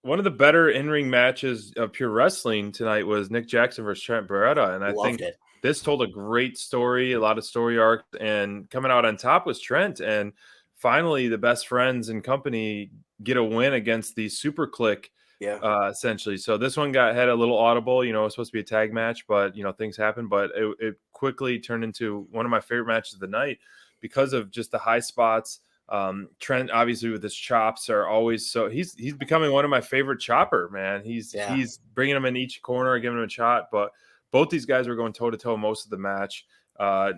one of the better in-ring matches of pure wrestling tonight was Nick Jackson versus Trent Beretta, and I Loved think it. this told a great story, a lot of story arcs, and coming out on top was Trent. And finally, the best friends and company get a win against the Super Click, essentially. So this one had a little audible. You know, it was supposed to be a tag match, but things happened. But it quickly turned into one of my favorite matches of the night because of just the high spots. Trent, obviously, with his chops, are always so. He's becoming one of my favorite chopper, man. He's bringing them in each corner, giving them a shot, but. Both these guys were going toe-to-toe most of the match.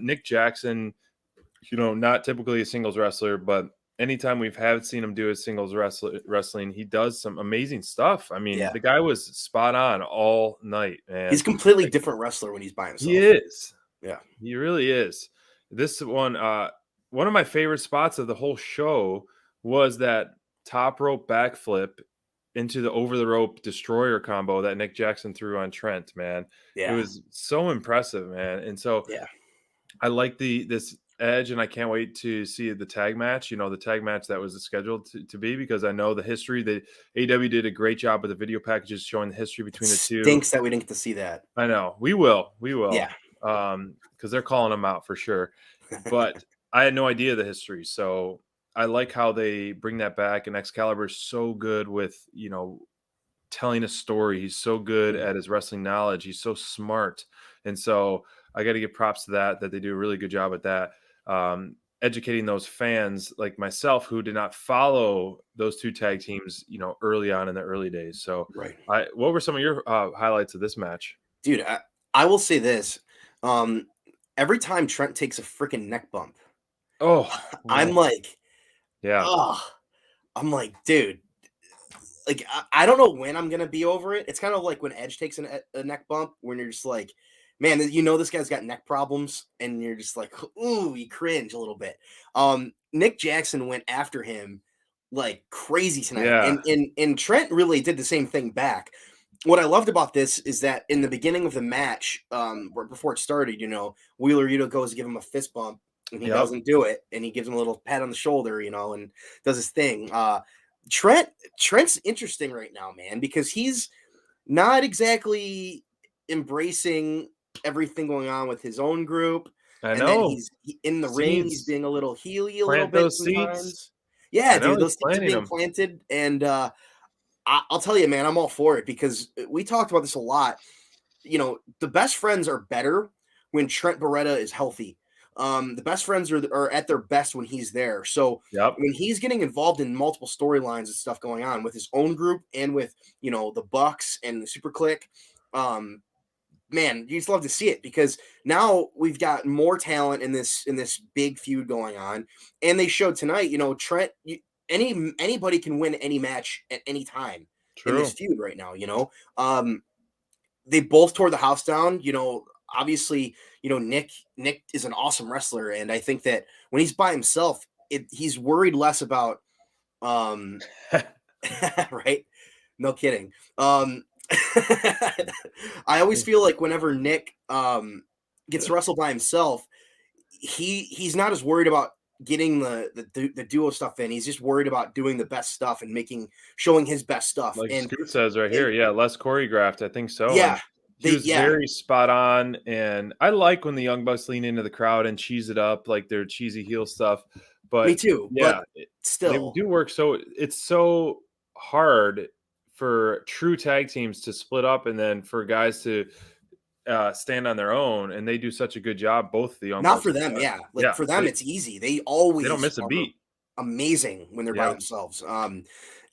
Nick Jackson, not typically a singles wrestler, but anytime we've seen him do his singles wrestling, he does some amazing stuff. I mean, the guy was spot on all night, man. He's a completely different wrestler when he's by himself. He is. Yeah. He really is. This one of my favorite spots of the whole show was that top rope backflip into the over the rope destroyer combo that Nick Jackson threw on Trent, man. Yeah. It was so impressive, man. And so I like this edge, and I can't wait to see the tag match, the tag match that was scheduled to be, because I know the history. The AEW did a great job with the video packages showing the history between the two. Stinks that we didn't get to see that. I know. We will. Yeah. Because they're calling them out for sure. But I had no idea the history. So I like how they bring that back, and Excalibur is so good with, telling a story. He's so good at his wrestling knowledge. He's so smart. And so I got to give props to that they do a really good job at that. Educating those fans like myself who did not follow those two tag teams, early on in the early days. So what were some of your highlights of this match? Dude, I will say this. Every time Trent takes a freaking neck bump, I'm like, I'm like, dude, like, I don't know when I'm going to be over it. It's kind of like when Edge takes a neck bump, when you're just like, man, this guy's got neck problems, and you're just like, ooh, you cringe a little bit. Nick Jackson went after him like crazy tonight. And Trent really did the same thing back. What I loved about this is that in the beginning of the match, before it started, Wheeler Yuta goes to give him a fist bump, and he doesn't do it, and he gives him a little pat on the shoulder, and does his thing. Trent's interesting right now, man, because he's not exactly embracing everything going on with his own group. I know. Then he's in the ring. He's being a little heely a little bit sometimes. Yeah, dude, those seeds are being planted, and I'll tell you, man, I'm all for it, because we talked about this a lot. The best friends are better when Trent Beretta is healthy. The best friends are at their best when he's there. So when he's getting involved in multiple storylines and stuff going on with his own group and with, the Bucks and the Super Click, man, you just love to see it, because now we've got more talent in this big feud going on. And they showed tonight, Trent, anybody can win any match at any time in this feud right now. They both tore the house down. Obviously, Nick is an awesome wrestler, and I think that when he's by himself, he's worried less about right? No kidding. I always feel like whenever Nick gets to wrestle by himself, he's not as worried about getting the duo stuff in. He's just worried about doing the best stuff and showing his best stuff. Like Scoot says right here, less choreographed. I think so. Yeah. He was very spot on, and I like when the Young Bucks lean into the crowd and cheese it up like their cheesy heel stuff. But me too. Yeah, but still, they do work. So it's so hard for true tag teams to split up, and then for guys to stand on their own, and they do such a good job. Both the Young Bucks for them, for them, it's easy. They don't miss a beat. Amazing when they're by themselves. And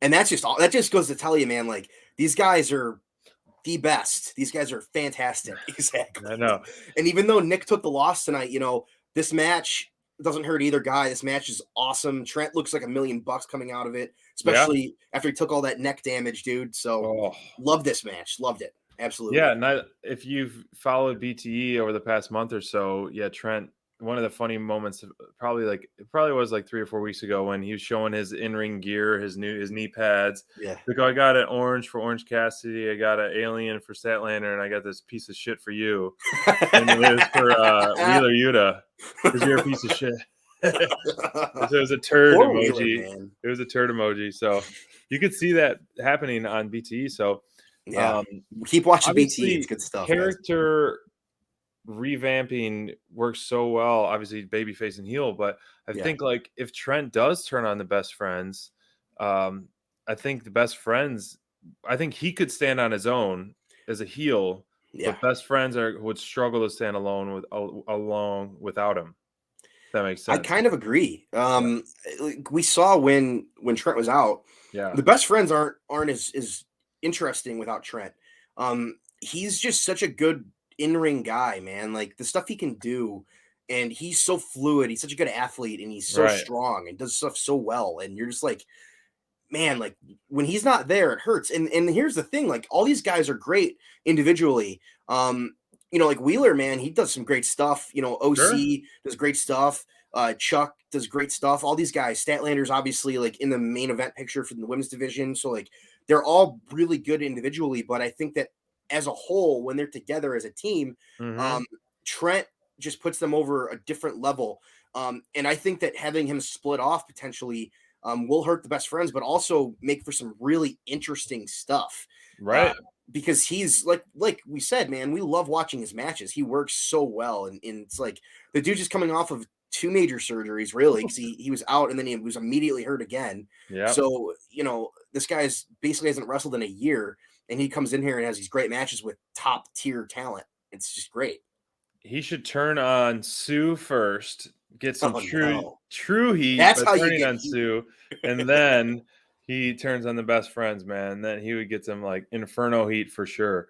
that just goes to tell you, man, like, these guys are the best. These guys are fantastic. Exactly. I know. And even though Nick took the loss tonight, this match doesn't hurt either guy. This match is awesome. Trent looks like $1 million coming out of it, especially after he took all that neck damage, dude. So love this match. Loved it. Absolutely. Yeah. And if you've followed BTE over the past month or so, Trent, one of the funny moments probably was like 3 or 4 weeks ago when he was showing his in-ring gear, his knee pads. Yeah. Like, I got an orange for Orange Cassidy. I got an alien for Statlander, and I got this piece of shit for you. And it was for Wheeler Yuta, because you're a piece of shit. It was a turd Poor Wheeler, emoji. man. It was a turd emoji. So you could see that happening on BTE. So yeah, keep watching BTE. It's good stuff. Character revamping works so well. Obviously, babyface and heel, but I think like if Trent does turn on the best friends, I think the best friends. I think he could stand on his own as a heel, but best friends would struggle to stand alone without him. That makes sense. I kind of agree. We saw when Trent was out, the best friends aren't as interesting without Trent. He's just such a good in-ring guy, man. Like the stuff he can do, and he's so fluid. He's such a good athlete, and he's so strong and does stuff so well. And you're just like, man, like when he's not there, it hurts. And here's the thing, like all these guys are great individually. Like Wheeler, man, he does some great stuff. OC does great stuff. Chuck does great stuff. All these guys, Statlander's obviously like in the main event picture for the women's division. So like they're all really good individually, but I think that as a whole, when they're together as a team, Trent just puts them over a different level. And I think that having him split off potentially will hurt the best friends, but also make for some really interesting stuff. Right. Because he's like we said, man, we love watching his matches. He works so well. And it's like the dude just coming off of 2 major surgeries, really, because he was out and then he was immediately hurt again. Yeah. So, this guy's basically hasn't wrestled in a year, and he comes in here and has these great matches with top tier talent. It's just great. He should turn on Sue first, get some true heat. That's how turning you get on heat. Sue, and then he turns on the best friends, man. And then he would get some like Inferno heat for sure.